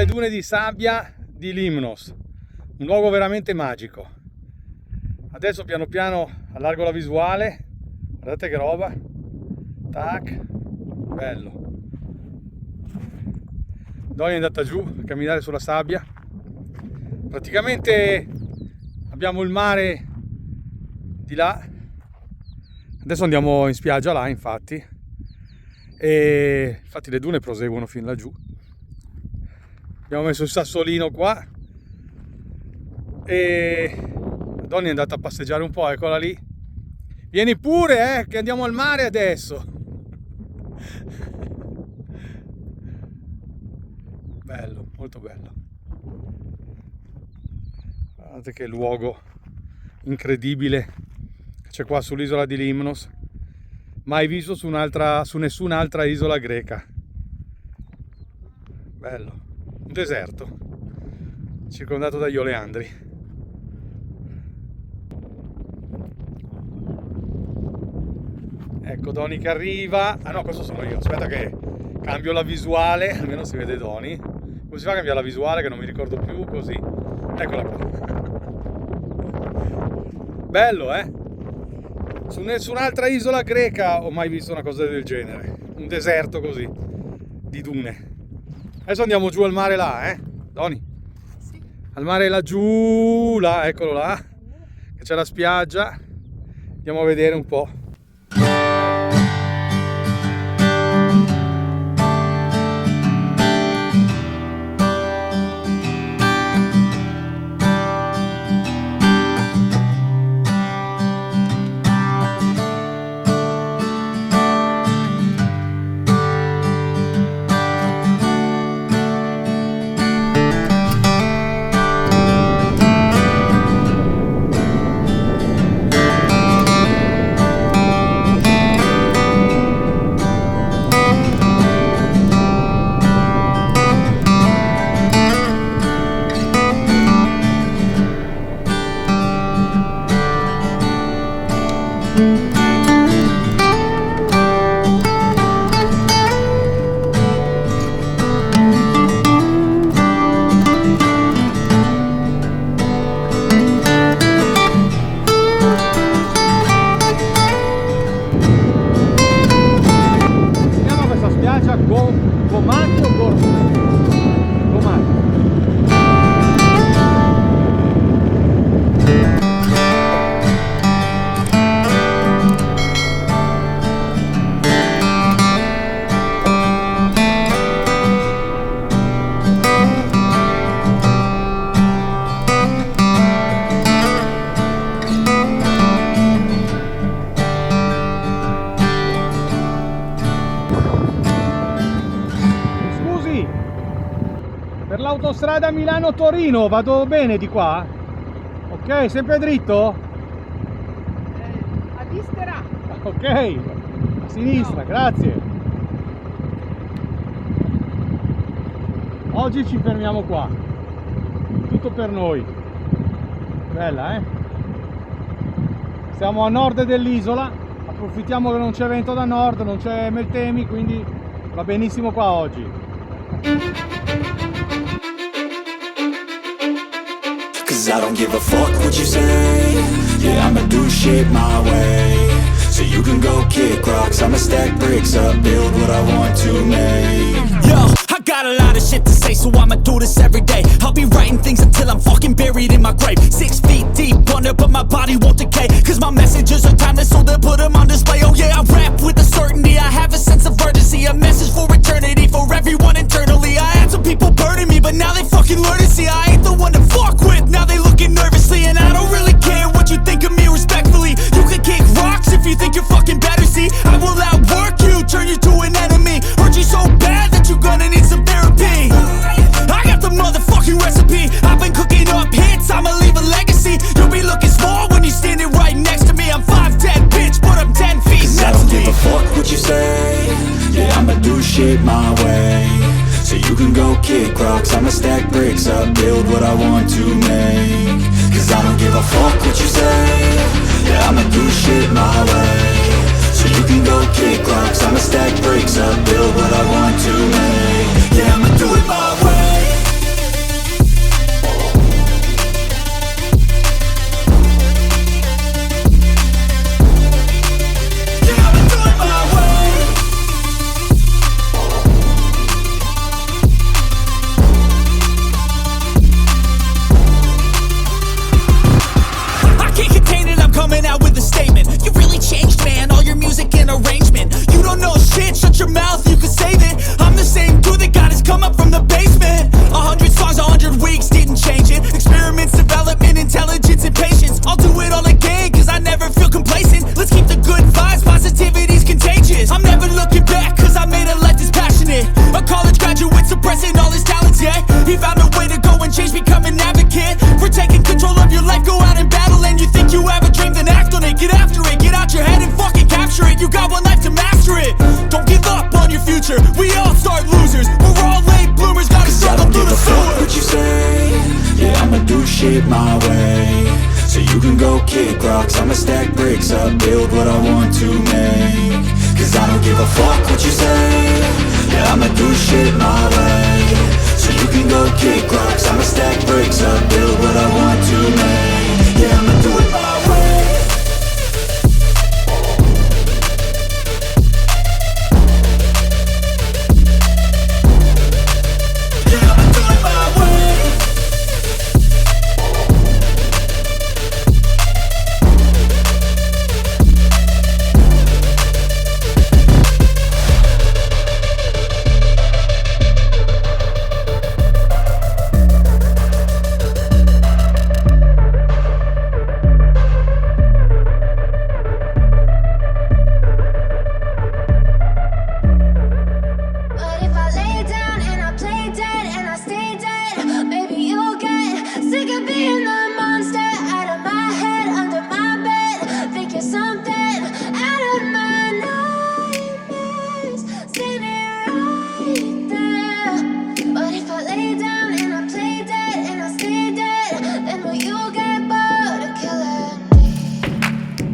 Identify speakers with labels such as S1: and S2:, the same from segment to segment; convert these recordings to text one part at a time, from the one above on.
S1: alle dune di sabbia di Limnos, un luogo veramente magico. Adesso piano piano allargo la visuale, guardate che roba, tac, bello. Doni è andata giù a camminare sulla sabbia. Praticamente abbiamo il mare di là. Adesso andiamo in spiaggia là, infatti. E infatti le dune proseguono fin laggiù. Abbiamo messo il sassolino qua. E Doni è andata a passeggiare un po', eccola lì. Vieni pure, che andiamo al mare adesso. Bello, molto bello. Guardate che luogo incredibile che c'è qua sull'isola di Limnos, mai visto su nessun'altra isola greca. Bello, un deserto circondato dagli oleandri. Ecco Doni che arriva. Ah no, questo sono io, aspetta che cambio la visuale, almeno si vede Doni. Come si fa a cambiare la visuale che non mi ricordo più? Così, eccola qua. Bello, su nessun'altra isola greca ho mai visto una cosa del genere, un deserto così di dune. Adesso andiamo giù al mare là, Doni? Sì. Al mare laggiù, là, eccolo là, che c'è la spiaggia. Andiamo a vedere un po'. Gomati o Gomati? Per l'autostrada Milano-Torino vado bene di qua? Ok, sempre dritto?
S2: A destra.
S1: Ok, a sinistra, no. Grazie. Oggi ci fermiamo qua. Tutto per noi. Bella, Siamo a nord dell'isola. Approfittiamo che non c'è vento da nord, non c'è Meltemi, quindi va benissimo qua oggi.
S3: Cause I don't give a fuck what you say. Yeah, I'ma do shit my way. So you can go kick rocks, I'ma stack bricks up, build what I want to make. Yo, I got a lot of shit to say, so I'ma do this every day. I'll be writing things until I'm fucking buried in my grave. 6 feet deep under, but my body won't decay. Cause my messages are timeless, so they'll put them on display. Oh yeah, I rap with a certainty, I have a sense of urgency. A message for eternity, for everyone internally. I had some people burning me, but now they fucking learn to see I ain't the one to fuck with. Now they looking nervously, and I don't really care what you think of me respectfully. You can kick rocks if you think you're fucking better, see. I will outwork you, turn you to an enemy. Hurt you so bad that you're gonna need some therapy. I got the motherfucking recipe. I've been cooking up hits, I'ma leave a legacy. You'll be looking small when you're standing right next to me. I'm 5'10", bitch, but I'm 10 feet. Cause I don't give a fuck what you say. Yeah, I'ma do shit my way. So you can go kick rocks, I'ma stack bricks up, build what I want to make. Cause I don't give a fuck what you say. Yeah, I'ma do shit my way. So you can go kick rocks, I'ma stack bricks up, build what I want to make. Yeah, I'ma do it my way.
S2: coming out with a statement. You really changed, man, all your music and arrangement. You don't know shit, shut your mouth, you can save it. I'm the same dude that got his come up from the basement. 100 songs, 100 weeks, didn't change it. Experiments, development, intelligence, and patience. I'll do it all again, cause I never feel complacent. Let's keep the good vibes, positivity's contagious. I'm never looking back, cause I made a life that's passionate. A college graduate suppressing all his talents, yeah. He found a way to go and change, become an advocate for taking control of your life, go out and battle. And you think you have a dream, then act on it. Get after it, get out your head and fucking capture it. You got one life to master it. Don't give up on your future, we all start losers. We're all late bloomers, gotta struggle through the sewer.
S3: What you say? Yeah, I'ma do shit my way. So you can go kick rocks, I'ma stack bricks up, build what I want to make. Cause I don't give a fuck what you say. Yeah, I'ma do shit my way. So you can go kick rocks, I'ma stack bricks up, build what I want to make. Yeah, I'ma do it my way.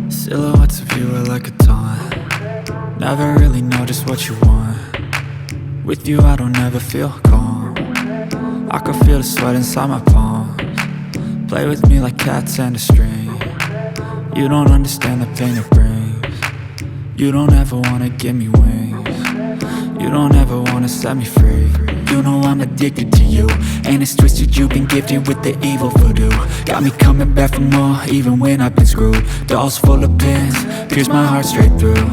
S4: Silhouettes of you are like a taunt. Never really know just what you want. With you I don't ever feel calm. I can feel the sweat inside my palms. Play with me like cats and a string. You don't understand the pain it brings. You don't ever wanna give me wings. You don't ever wanna set me free. You know I'm addicted to you, and it's twisted, you've been gifted with the evil voodoo. Got me coming back for more, even when I've been screwed. Dolls full of pins, pierce my heart straight through.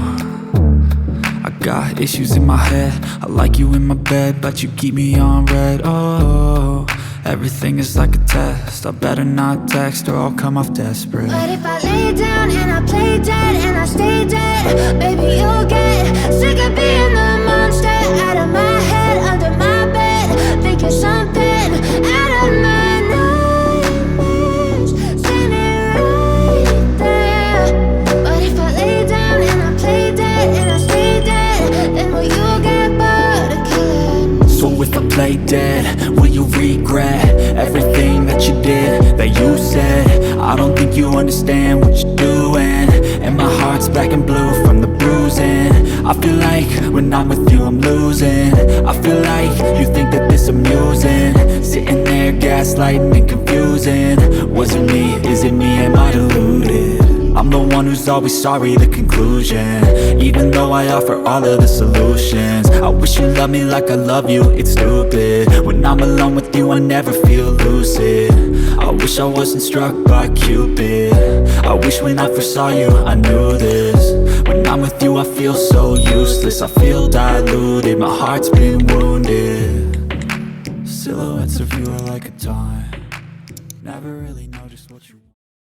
S4: I got issues in my head, I like you in my bed, but you keep me on red. Oh, everything is like a test, I better not text or I'll come off desperate.
S5: But if I lay down and I play dead and I stay dead, baby you'll get sick of being the monster out of my head, under my bed, thinking something out of my nightmares, standing right there. But if I lay down and I play dead and I stay dead, then will you get bored of killing me?
S4: So if I play dead, will you regret everything that you did, that you said? I don't think you understand what you're doing, and my heart's black and blue from the bruising. I feel like when I'm with you I'm losing. I feel like you think that this amusing, sitting there gaslighting and confusing. Was it me? Is it me? Am I deluded? I'm the one who's always sorry, the conclusion, even though I offer all of the solutions. I wish you loved me like I love you, it's stupid. When I'm alone with you I never feel lucid. I wish I wasn't struck by Cupid. I wish when I first saw you I knew this. When I'm with you I feel so useless, I feel diluted, my heart's been wounded. Silhouettes of you are like a taunt. Never really